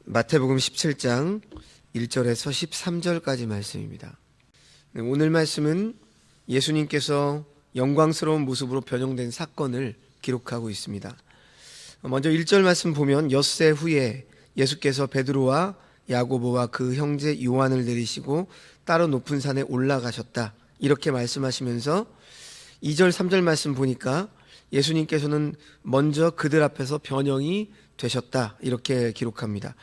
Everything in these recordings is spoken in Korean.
마태복음 17장 1절에서 13절까지 말씀입니다. 오늘 말씀은 예수님께서 영광스러운 모습으로 변형된 사건을 기록하고 있습니다. 먼저 1절 말씀 보면 엿새 후에 예수께서 베드로와 야고보와 그 형제 요한을 내리시고 따로 높은 산에 올라가셨다, 이렇게 말씀하시면서 2절 3절 말씀 보니까 예수님께서는 먼저 그들 앞에서 변형이 되셨다, 이렇게 기록합니다.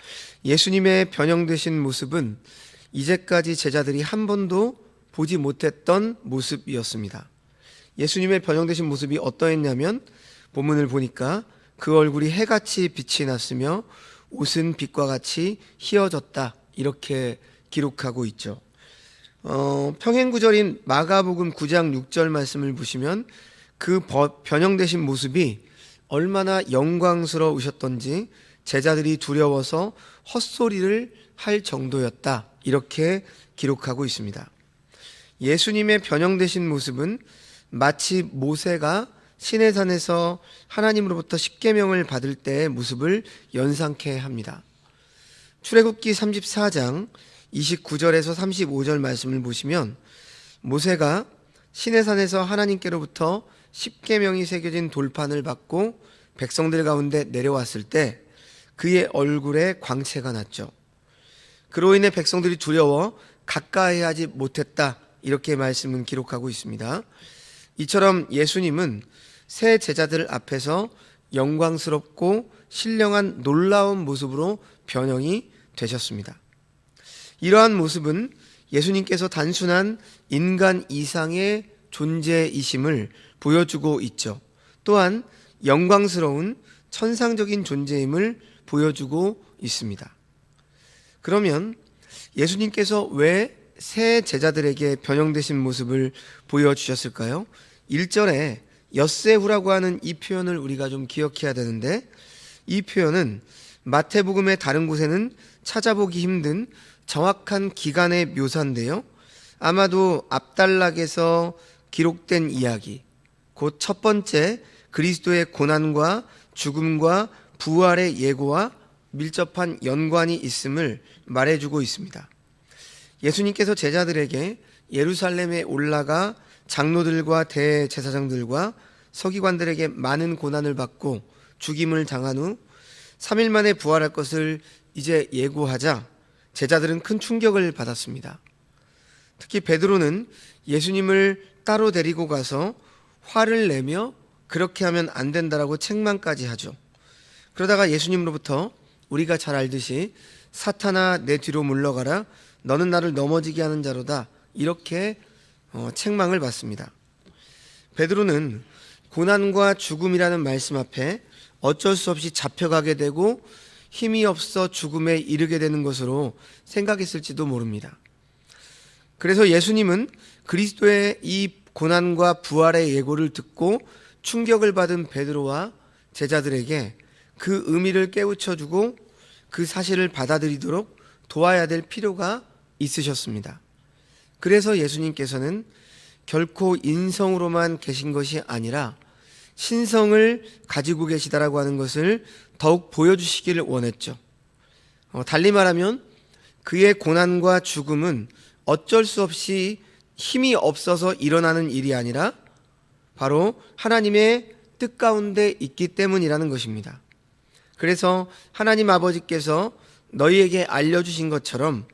예수님의 변형되신 모습은 이제까지 제자들이 한 번도 보지 못했던 모습이었습니다. 예수님의 변형되신 모습이 어떠했냐면 본문을 보니까 그 얼굴이 해같이 빛이 났으며 옷은 빛과 같이 희어졌다, 이렇게 기록하고 있죠. 평행구절인 마가복음 9장 6절 말씀을 보시면 그 변형되신 모습이 얼마나 영광스러우셨던지 제자들이 두려워서 헛소리를 할 정도였다, 이렇게 기록하고 있습니다. 예수님의 변형되신 모습은 마치 모세가 시내산에서 하나님으로부터 십계명을 받을 때의 모습을 연상케 합니다. 출애굽기 34장 29절에서 35절 말씀을 보시면 모세가 시내산에서 하나님께로부터 십계명이 새겨진 돌판을 받고 백성들 가운데 내려왔을 때 그의 얼굴에 광채가 났죠. 그로 인해 백성들이 두려워 가까이 하지 못했다, 이렇게 말씀은 기록하고 있습니다. 이처럼 예수님은 새 제자들 앞에서 영광스럽고 신령한 놀라운 모습으로 변형이 되셨습니다. 이러한 모습은 예수님께서 단순한 인간 이상의 존재이심을 보여주고 있죠. 또한 영광스러운 천상적인 존재임을 보여주고 있습니다. 그러면 예수님께서 왜 새 제자들에게 변형되신 모습을 보여주셨을까요? 1절에 엿새 후라고 하는 이 표현을 우리가 좀 기억해야 되는데, 이 표현은 마태복음의 다른 곳에는 찾아보기 힘든 정확한 기간의 묘사인데요, 아마도 앞단락에서 기록된 이야기, 곧 첫 번째 그리스도의 고난과 죽음과 부활의 예고와 밀접한 연관이 있음을 말해주고 있습니다. 예수님께서 제자들에게 예루살렘에 올라가 장로들과 대제사장들과 서기관들에게 많은 고난을 받고 죽임을 당한 후 3일 만에 부활할 것을 이제 예고하자 제자들은 큰 충격을 받았습니다. 특히 베드로는 예수님을 따로 데리고 가서 화를 내며 그렇게 하면 안 된다라고 책망까지 하죠. 그러다가 예수님으로부터 우리가 잘 알듯이 사탄아 내 뒤로 물러가라, 너는 나를 넘어지게 하는 자로다, 이렇게 책망을 받습니다. 베드로는 고난과 죽음이라는 말씀 앞에 어쩔 수 없이 잡혀가게 되고 힘이 없어 죽음에 이르게 되는 것으로 생각했을지도 모릅니다. 그래서 예수님은 그리스도의 이 고난과 부활의 예고를 듣고 충격을 받은 베드로와 제자들에게 그 의미를 깨우쳐주고 그 사실을 받아들이도록 도와야 될 필요가 있으셨습니다. 그래서 예수님께서는 결코 인성으로만 계신 것이 아니라 신성을 가지고 계시다라고 하는 것을 더욱 보여주시기를 원했죠. 달리 말하면 그의 고난과 죽음은 어쩔 수 없이 힘이 없어서 일어나는 일이 아니라 바로 하나님의 뜻 가운데 있기 때문이라는 것입니다. 그래서 하나님 아버지께서 너희에게 알려주신 것처럼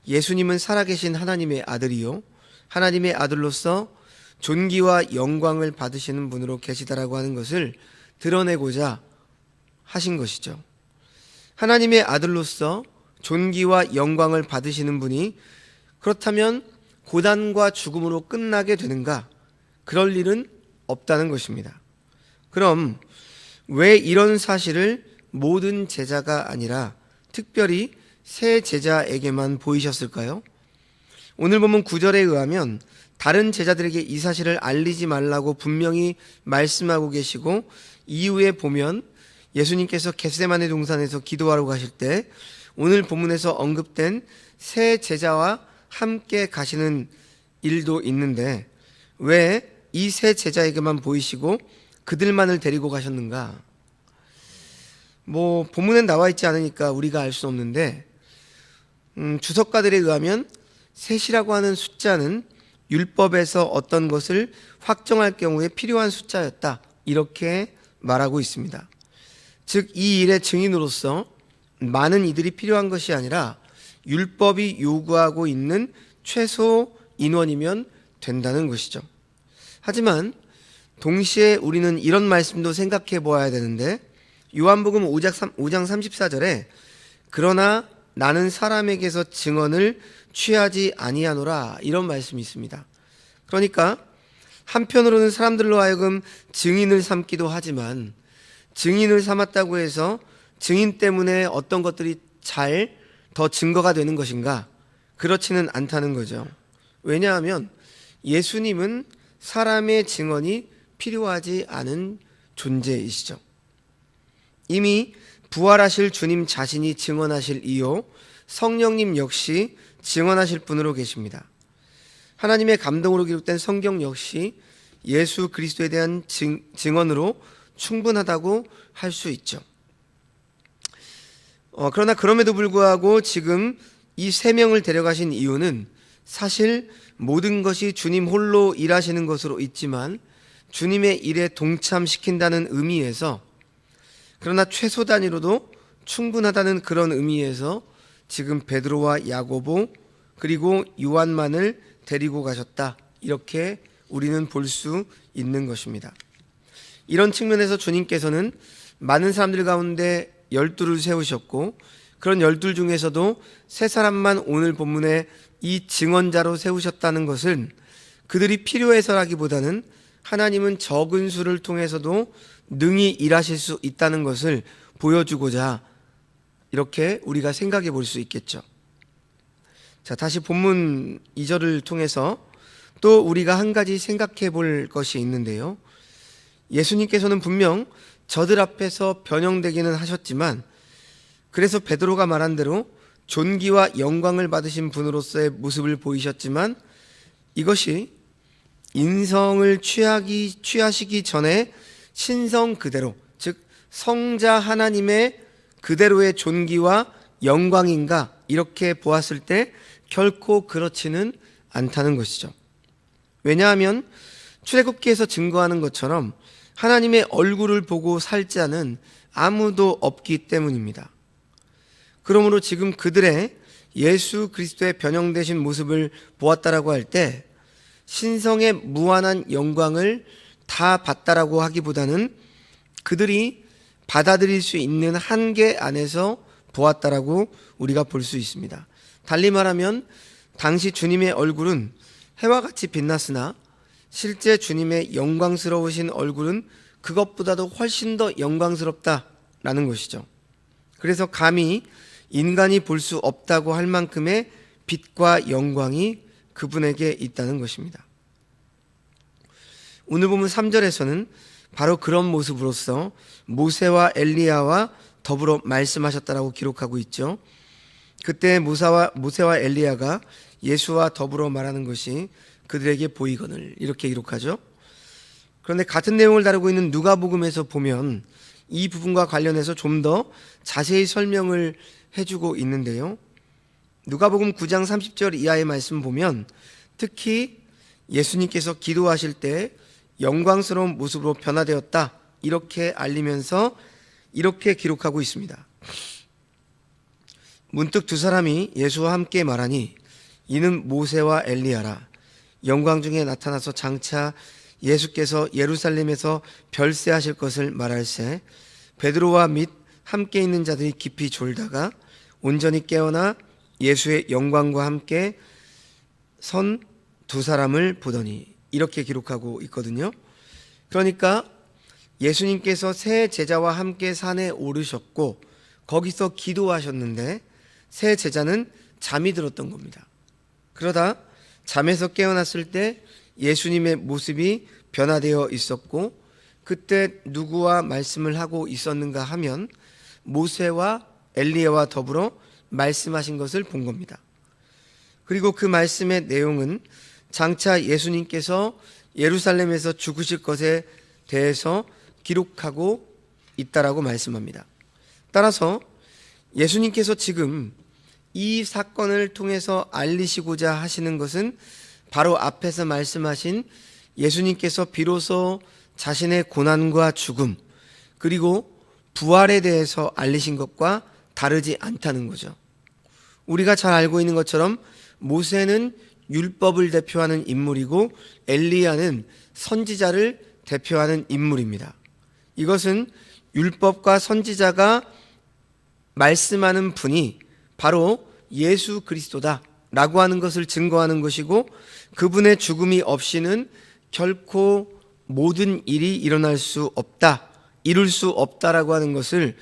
예수님은 살아계신 하나님의 아들이요 하나님의 아들로서 존귀와 영광을 받으시는 분으로 계시다라고 하는 것을 드러내고자 하신 것이죠. 하나님의 아들로서 존귀와 영광을 받으시는 분이 그렇다면 고난과 죽음으로 끝나게 되는가? 그럴 일은 없다는 것입니다. 그럼 왜 이런 사실을 모든 제자가 아니라 특별히 새 제자에게만 보이셨을까요? 오늘 보면 9절에 의하면 다른 제자들에게 이 사실을 알리지 말라고 분명히 말씀하고 계시고, 이후에 보면 예수님께서 겟세마네 동산에서 기도하러 가실 때 오늘 본문에서 언급된 새 제자와 함께 가시는 일도 있는데 왜 이 새 제자에게만 보이시고 그들만을 데리고 가셨는가? 본문엔 나와 있지 않으니까 우리가 알 수 없는데 주석가들에 의하면 셋이라고 하는 숫자는 율법에서 어떤 것을 확정할 경우에 필요한 숫자였다, 이렇게 말하고 있습니다. 즉 이 일의 증인으로서 많은 이들이 필요한 것이 아니라 율법이 요구하고 있는 최소 인원이면 된다는 것이죠. 하지만 동시에 우리는 이런 말씀도 생각해 보아야 되는데, 요한복음 5장 34절에 그러나 나는 사람에게서 증언을 취하지 아니하노라, 이런 말씀이 있습니다. 그러니까 한편으로는 사람들로 하여금 증인을 삼기도 하지만, 증인을 삼았다고 해서 증인 때문에 어떤 것들이 더 증거가 되는 것인가? 그렇지는 않다는 거죠. 왜냐하면 예수님은 사람의 증언이 필요하지 않은 존재이시죠. 이미 부활하실 주님 자신이 증언하실 이요 성령님 역시 증언하실 분으로 계십니다. 하나님의 감동으로 기록된 성경 역시 예수 그리스도에 대한 증언으로 충분하다고 할 수 있죠. 그러나 그럼에도 불구하고 지금 이 세 명을 데려가신 이유는 사실 모든 것이 주님 홀로 일하시는 것으로 있지만 주님의 일에 동참시킨다는 의미에서, 그러나 최소 단위로도 충분하다는 그런 의미에서 지금 베드로와 야고보 그리고 요한만을 데리고 가셨다, 이렇게 우리는 볼 수 있는 것입니다. 이런 측면에서 주님께서는 많은 사람들 가운데 12를 세우셨고, 그런 12 중에서도 세 사람만 오늘 본문에 이 증언자로 세우셨다는 것은 그들이 필요해서라기보다는 하나님은 적은 수를 통해서도 능히 일하실 수 있다는 것을 보여주고자, 이렇게 우리가 생각해 볼 수 있겠죠. 자, 다시 본문 2절을 통해서 또 우리가 한 가지 생각해 볼 것이 있는데요. 예수님께서는 분명 저들 앞에서 변형되기는 하셨지만, 그래서 베드로가 말한 대로 존귀와 영광을 받으신 분으로서의 모습을 보이셨지만, 이것이 인성을 취하시기 전에 신성 그대로, 즉 성자 하나님의 그대로의 존귀와 영광인가, 이렇게 보았을 때 결코 그렇지는 않다는 것이죠. 왜냐하면 출애굽기에서 증거하는 것처럼 하나님의 얼굴을 보고 살 자는 아무도 없기 때문입니다. 그러므로 지금 그들의 예수 그리스도의 변형되신 모습을 보았다라고 할 때 신성의 무한한 영광을 다 봤다라고 하기보다는 그들이 받아들일 수 있는 한계 안에서 보았다라고 우리가 볼 수 있습니다. 달리 말하면 당시 주님의 얼굴은 해와 같이 빛났으나 실제 주님의 영광스러우신 얼굴은 그것보다도 훨씬 더 영광스럽다라는 것이죠. 그래서 감히 인간이 볼 수 없다고 할 만큼의 빛과 영광이 그분에게 있다는 것입니다. 오늘 보면 3절에서는 바로 그런 모습으로서 모세와 엘리야와 더불어 말씀하셨다라고 기록하고 있죠. 그때 모세와 엘리야가 예수와 더불어 말하는 것이 그들에게 보이거늘, 이렇게 기록하죠. 그런데 같은 내용을 다루고 있는 누가복음에서 보면 이 부분과 관련해서 좀 더 자세히 설명을 해주고 있는데요. 누가복음 9장 30절 이하의 말씀 보면 특히 예수님께서 기도하실 때 영광스러운 모습으로 변화되었다, 이렇게 알리면서 이렇게 기록하고 있습니다. 문득 두 사람이 예수와 함께 말하니 이는 모세와 엘리야라. 영광 중에 나타나서 장차 예수께서 예루살렘에서 별세하실 것을 말할세 베드로와 및 함께 있는 자들이 깊이 졸다가 온전히 깨어나 예수의 영광과 함께 선 두 사람을 보더니, 이렇게 기록하고 있거든요. 그러니까 예수님께서 새 제자와 함께 산에 오르셨고 거기서 기도하셨는데 새 제자는 잠이 들었던 겁니다. 그러다 잠에서 깨어났을 때 예수님의 모습이 변화되어 있었고, 그때 누구와 말씀을 하고 있었는가 하면 모세와 엘리야와 더불어 말씀하신 것을 본 겁니다. 그리고 그 말씀의 내용은 장차 예수님께서 예루살렘에서 죽으실 것에 대해서 기록하고 있다라고 말씀합니다. 따라서 예수님께서 지금 이 사건을 통해서 알리시고자 하시는 것은 바로 앞에서 말씀하신 예수님께서 비로소 자신의 고난과 죽음 그리고 부활에 대해서 알리신 것과 다르지 않다는 거죠. 우리가 잘 알고 있는 것처럼 모세는 율법을 대표하는 인물이고 엘리야는 선지자를 대표하는 인물입니다. 이것은 율법과 선지자가 말씀하는 분이 바로 예수 그리스도다라고 하는 것을 증거하는 것이고, 그분의 죽음이 없이는 결코 모든 일이 일어날 수 없다, 이룰 수 없다라고 하는 것을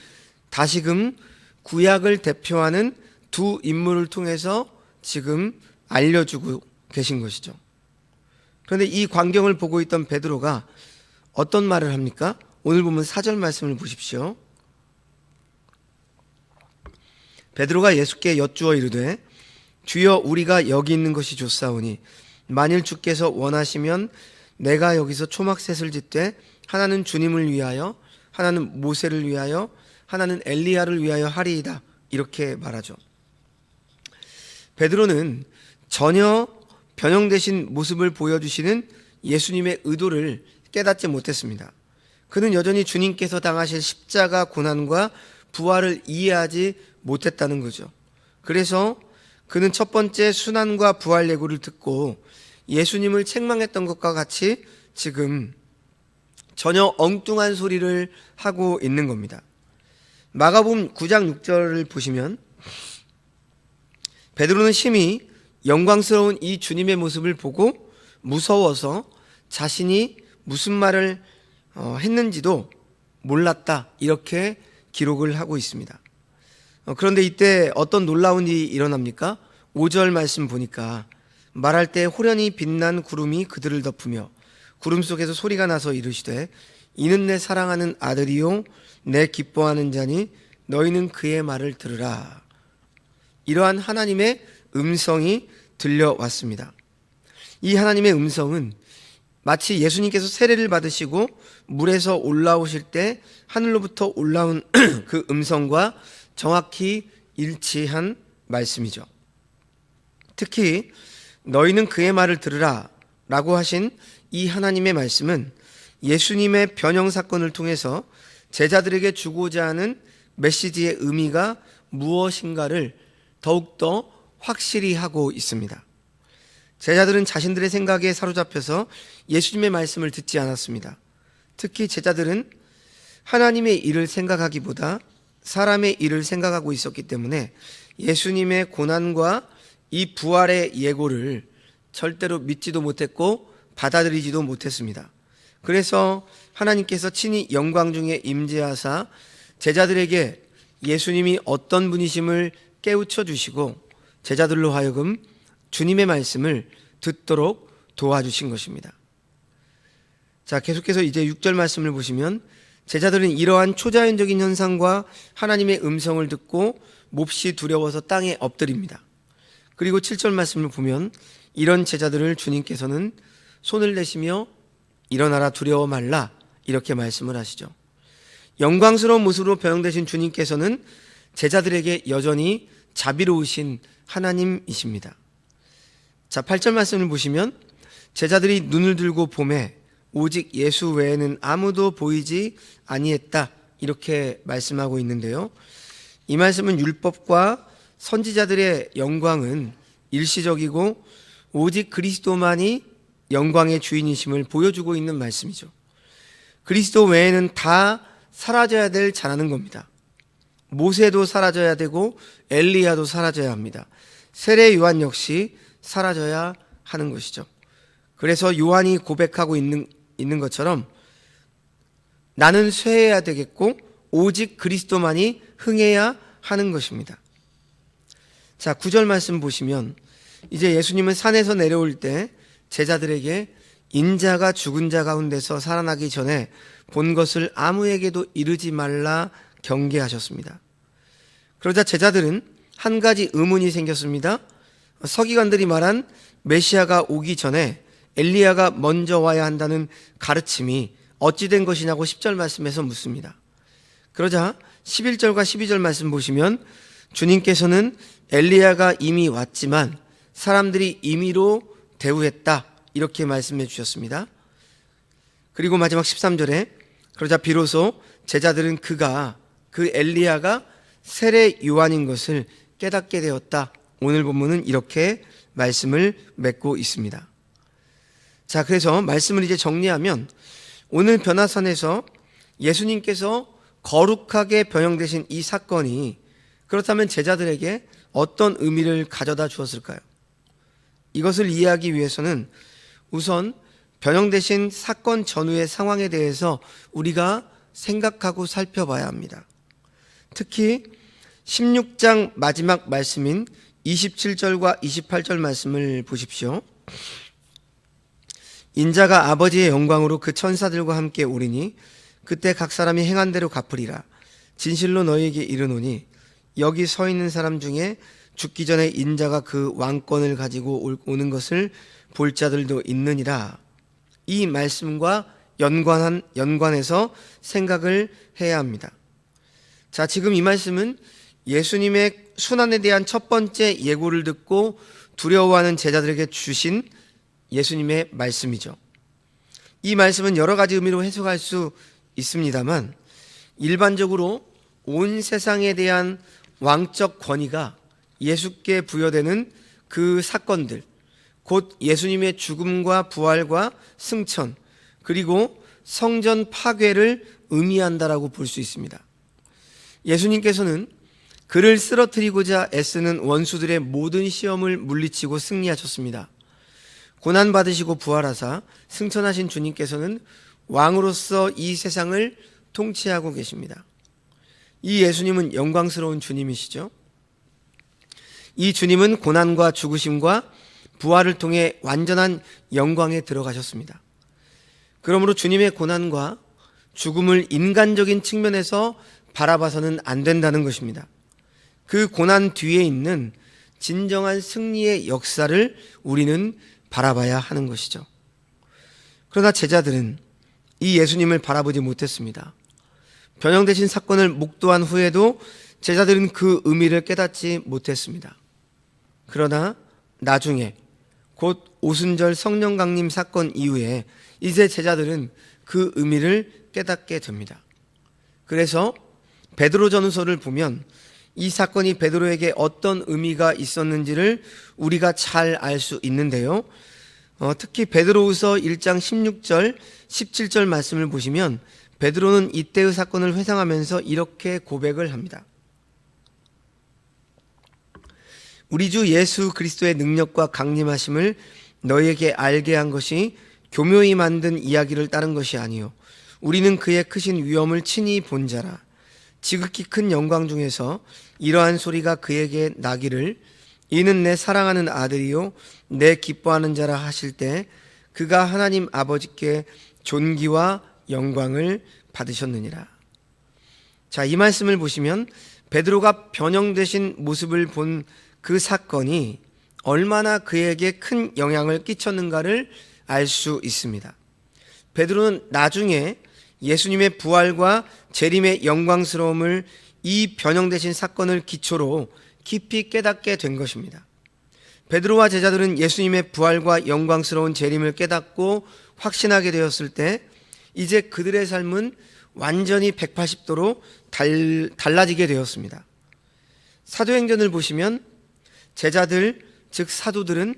다시금 구약을 대표하는 두 인물을 통해서 지금 알려주고 계신 것이죠. 그런데 이 광경을 보고 있던 베드로가 어떤 말을 합니까? 오늘 보면 4절 말씀을 보십시오. 베드로가 예수께 여쭈어 이르되 주여 우리가 여기 있는 것이 좋사오니 만일 주께서 원하시면 내가 여기서 초막셋을 짓되 하나는 주님을 위하여 하나는 모세를 위하여 하나는 엘리야를 위하여 하리이다, 이렇게 말하죠. 베드로는 전혀 변형되신 모습을 보여주시는 예수님의 의도를 깨닫지 못했습니다. 그는 여전히 주님께서 당하실 십자가 고난과 부활을 이해하지 못했다는 거죠. 그래서 그는 첫 번째 순환과 부활 예고를 듣고 예수님을 책망했던 것과 같이 지금 전혀 엉뚱한 소리를 하고 있는 겁니다. 마가복음 9장 6절을 보시면 베드로는 심히 영광스러운 이 주님의 모습을 보고 무서워서 자신이 무슨 말을 했는지도 몰랐다, 이렇게 기록을 하고 있습니다. 그런데 이때 어떤 놀라운 일이 일어납니까? 5절 말씀 보니까 말할 때 호련히 빛난 구름이 그들을 덮으며 구름 속에서 소리가 나서 이르시되 이는 내 사랑하는 아들이요 내 기뻐하는 자니 너희는 그의 말을 들으라. 이러한 하나님의 음성이 들려왔습니다. 이 하나님의 음성은 마치 예수님께서 세례를 받으시고 물에서 올라오실 때 하늘로부터 올라온 그 음성과 정확히 일치한 말씀이죠. 특히 너희는 그의 말을 들으라 라고 하신 이 하나님의 말씀은 예수님의 변형 사건을 통해서 제자들에게 주고자 하는 메시지의 의미가 무엇인가를 더욱더 확실히 하고 있습니다. 제자들은 자신들의 생각에 사로잡혀서 예수님의 말씀을 듣지 않았습니다. 특히 제자들은 하나님의 일을 생각하기보다 사람의 일을 생각하고 있었기 때문에 예수님의 고난과 이 부활의 예고를 절대로 믿지도 못했고 받아들이지도 못했습니다. 그래서 하나님께서 친히 영광 중에 임재하사 제자들에게 예수님이 어떤 분이심을 깨우쳐 주시고 제자들로 하여금 주님의 말씀을 듣도록 도와주신 것입니다. 자, 계속해서 이제 6절 말씀을 보시면 제자들은 이러한 초자연적인 현상과 하나님의 음성을 듣고 몹시 두려워서 땅에 엎드립니다. 그리고 7절 말씀을 보면 이런 제자들을 주님께서는 손을 내시며 일어나라, 두려워 말라, 이렇게 말씀을 하시죠. 영광스러운 모습으로 변형되신 주님께서는 제자들에게 여전히 자비로우신 하나님이십니다. 자, 8절 말씀을 보시면 제자들이 눈을 들고 보매 오직 예수 외에는 아무도 보이지 아니했다, 이렇게 말씀하고 있는데요. 이 말씀은 율법과 선지자들의 영광은 일시적이고 오직 그리스도만이 영광의 주인이심을 보여주고 있는 말씀이죠. 그리스도 외에는 다 사라져야 될 자라는 겁니다. 모세도 사라져야 되고 엘리야도 사라져야 합니다. 세례 요한 역시 사라져야 하는 것이죠. 그래서 요한이 고백하고 있는 것처럼 나는 쇠해야 되겠고 오직 그리스도만이 흥해야 하는 것입니다. 자, 9절 말씀 보시면 이제 예수님은 산에서 내려올 때 제자들에게 인자가 죽은 자 가운데서 살아나기 전에 본 것을 아무에게도 이르지 말라 경계하셨습니다. 그러자 제자들은 한 가지 의문이 생겼습니다. 서기관들이 말한 메시아가 오기 전에 엘리야가 먼저 와야 한다는 가르침이 어찌 된 것이냐고 10절 말씀에서 묻습니다. 그러자 11절과 12절 말씀 보시면 주님께서는 엘리야가 이미 왔지만 사람들이 임의로 대우했다, 이렇게 말씀해 주셨습니다. 그리고 마지막 13절에 그러자 비로소 제자들은 그 엘리야가 세례 요한인 것을 깨닫게 되었다. 오늘 본문은 이렇게 말씀을 맺고 있습니다. 자, 그래서 말씀을 이제 정리하면 오늘 변화산에서 예수님께서 거룩하게 변형되신 이 사건이 그렇다면 제자들에게 어떤 의미를 가져다 주었을까요? 이것을 이해하기 위해서는 우선 변형되신 사건 전후의 상황에 대해서 우리가 생각하고 살펴봐야 합니다. 특히 16장 마지막 말씀인 27절과 28절 말씀을 보십시오. 인자가 아버지의 영광으로 그 천사들과 함께 오리니 그때 각 사람이 행한 대로 갚으리라. 진실로 너희에게 이르노니 여기 서 있는 사람 중에 죽기 전에 인자가 그 왕권을 가지고 오는 것을 볼 자들도 있느니라. 이 말씀과 연관해서 생각을 해야 합니다. 자, 지금 이 말씀은 예수님의 순환에 대한 첫 번째 예고를 듣고 두려워하는 제자들에게 주신 예수님의 말씀이죠. 이 말씀은 여러 가지 의미로 해석할 수 있습니다만 일반적으로 온 세상에 대한 왕적 권위가 예수께 부여되는 그 사건들, 곧 예수님의 죽음과 부활과 승천, 그리고 성전 파괴를 의미한다라고 볼 수 있습니다. 예수님께서는 그를 쓰러뜨리고자 애쓰는 원수들의 모든 시험을 물리치고 승리하셨습니다. 고난받으시고 부활하사 승천하신 주님께서는 왕으로서 이 세상을 통치하고 계십니다. 이 예수님은 영광스러운 주님이시죠. 이 주님은 고난과 죽으심과 부활을 통해 완전한 영광에 들어가셨습니다. 그러므로 주님의 고난과 죽음을 인간적인 측면에서 바라봐서는 안 된다는 것입니다. 그 고난 뒤에 있는 진정한 승리의 역사를 우리는 바라봐야 하는 것이죠. 그러나 제자들은 이 예수님을 바라보지 못했습니다. 변형되신 사건을 목도한 후에도 제자들은 그 의미를 깨닫지 못했습니다. 그러나 나중에 곧 오순절 성령 강림 사건 이후에 이제 제자들은 그 의미를 깨닫게 됩니다. 그래서 베드로 전후서를 보면 이 사건이 베드로에게 어떤 의미가 있었는지를 우리가 잘 알 수 있는데요. 특히 베드로후서 1장 16절, 17절 말씀을 보시면 베드로는 이때의 사건을 회상하면서 이렇게 고백을 합니다. 우리 주 예수 그리스도의 능력과 강림하심을 너희에게 알게 한 것이 교묘히 만든 이야기를 따른 것이 아니요 우리는 그의 크신 위엄을 친히 본 자라. 지극히 큰 영광 중에서 이러한 소리가 그에게 나기를 이는 내 사랑하는 아들이요 내 기뻐하는 자라 하실 때 그가 하나님 아버지께 존귀와 영광을 받으셨느니라. 자, 이 말씀을 보시면 베드로가 변형되신 모습을 본 그 사건이 얼마나 그에게 큰 영향을 끼쳤는가를 알 수 있습니다. 베드로는 나중에 예수님의 부활과 재림의 영광스러움을 이 변형되신 사건을 기초로 깊이 깨닫게 된 것입니다. 베드로와 제자들은 예수님의 부활과 영광스러운 재림을 깨닫고 확신하게 되었을 때 이제 그들의 삶은 완전히 180도로 달라지게 되었습니다. 사도행전을 보시면 제자들, 즉 사도들은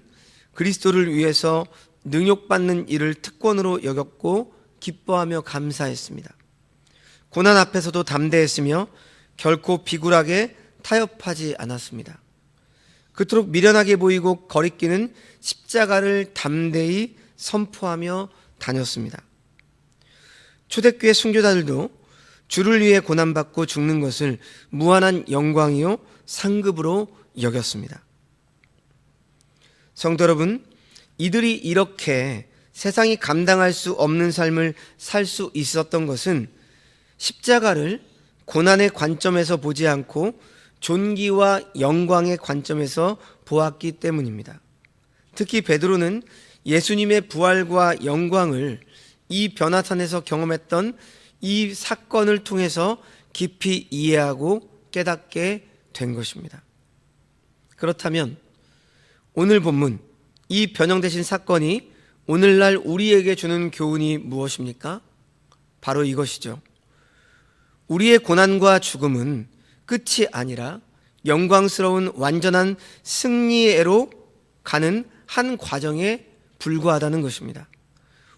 그리스도를 위해서 능욕받는 일을 특권으로 여겼고 기뻐하며 감사했습니다. 고난 앞에서도 담대했으며 결코 비굴하게 타협하지 않았습니다. 그토록 미련하게 보이고 거리끼는 십자가를 담대히 선포하며 다녔습니다. 초대교회 순교자들도 주를 위해 고난받고 죽는 것을 무한한 영광이요 상급으로 여겼습니다. 성도 여러분, 이들이 이렇게 세상이 감당할 수 없는 삶을 살 수 있었던 것은 십자가를 고난의 관점에서 보지 않고 존귀와 영광의 관점에서 보았기 때문입니다. 특히 베드로는 예수님의 부활과 영광을 이 변화산에서 경험했던 이 사건을 통해서 깊이 이해하고 깨닫게 된 것입니다. 그렇다면 오늘 본문, 이 변형되신 사건이 오늘날 우리에게 주는 교훈이 무엇입니까? 바로 이것이죠. 우리의 고난과 죽음은 끝이 아니라 영광스러운 완전한 승리로 가는 한 과정에 불과하다는 것입니다.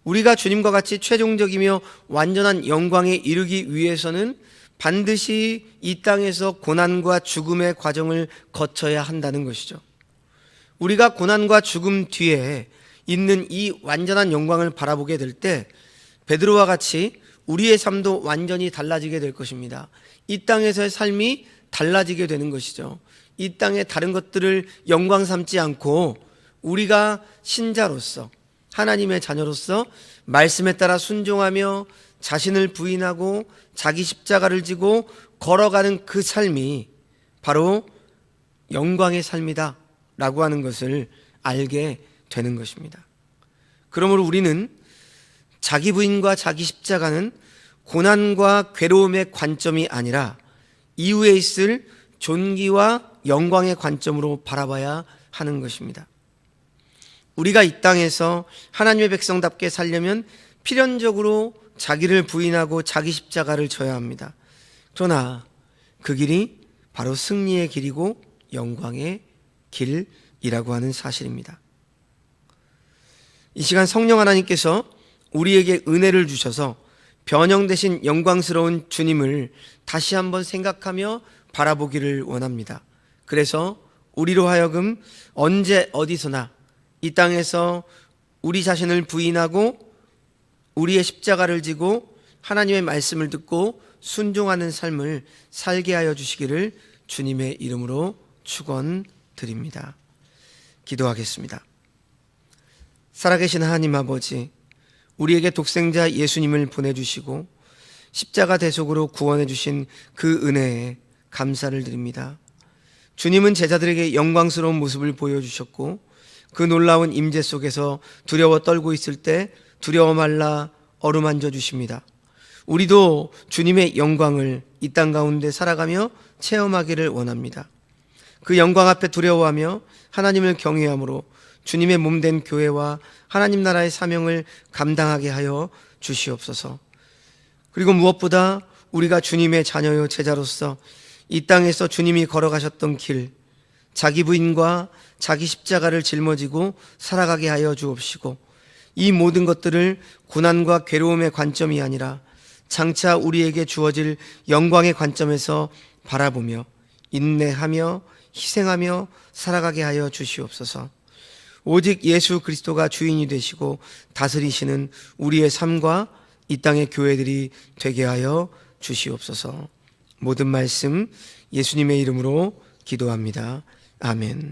우리가 주님과 같이 최종적이며 완전한 영광에 이르기 위해서는 반드시 이 땅에서 고난과 죽음의 과정을 거쳐야 한다는 것이죠. 우리가 고난과 죽음 뒤에 있는 이 완전한 영광을 바라보게 될 때 베드로와 같이 우리의 삶도 완전히 달라지게 될 것입니다. 이 땅에서의 삶이 달라지게 되는 것이죠. 이 땅의 다른 것들을 영광 삼지 않고 우리가 신자로서, 하나님의 자녀로서 말씀에 따라 순종하며 자신을 부인하고 자기 십자가를 지고 걸어가는 그 삶이 바로 영광의 삶이다 라고 하는 것을 알게 되는 것입니다. 그러므로 우리는 자기 부인과 자기 십자가는 고난과 괴로움의 관점이 아니라 이후에 있을 존귀와 영광의 관점으로 바라봐야 하는 것입니다. 우리가 이 땅에서 하나님의 백성답게 살려면 필연적으로 자기를 부인하고 자기 십자가를 져야 합니다. 그러나 그 길이 바로 승리의 길이고 영광의 길이라고 하는 사실입니다. 이 시간 성령 하나님께서 우리에게 은혜를 주셔서 변형되신 영광스러운 주님을 다시 한번 생각하며 바라보기를 원합니다. 그래서 우리로 하여금 언제 어디서나 이 땅에서 우리 자신을 부인하고 우리의 십자가를 지고 하나님의 말씀을 듣고 순종하는 삶을 살게 하여 주시기를 주님의 이름으로 축원드립니다. 기도하겠습니다. 살아계신 하나님 아버지, 우리에게 독생자 예수님을 보내주시고 십자가 대속으로 구원해 주신 그 은혜에 감사를 드립니다. 주님은 제자들에게 영광스러운 모습을 보여주셨고 그 놀라운 임재 속에서 두려워 떨고 있을 때 두려워 말라 어루만져 주십니다. 우리도 주님의 영광을 이 땅 가운데 살아가며 체험하기를 원합니다. 그 영광 앞에 두려워하며 하나님을 경외함으로 주님의 몸된 교회와 하나님 나라의 사명을 감당하게 하여 주시옵소서. 그리고 무엇보다 우리가 주님의 자녀요 제자로서 이 땅에서 주님이 걸어가셨던 길, 자기 부인과 자기 십자가를 짊어지고 살아가게 하여 주옵시고 이 모든 것들을 고난과 괴로움의 관점이 아니라 장차 우리에게 주어질 영광의 관점에서 바라보며 인내하며 희생하며 살아가게 하여 주시옵소서. 오직 예수 그리스도가 주인이 되시고 다스리시는 우리의 삶과 이 땅의 교회들이 되게 하여 주시옵소서. 모든 말씀 예수님의 이름으로 기도합니다. 아멘.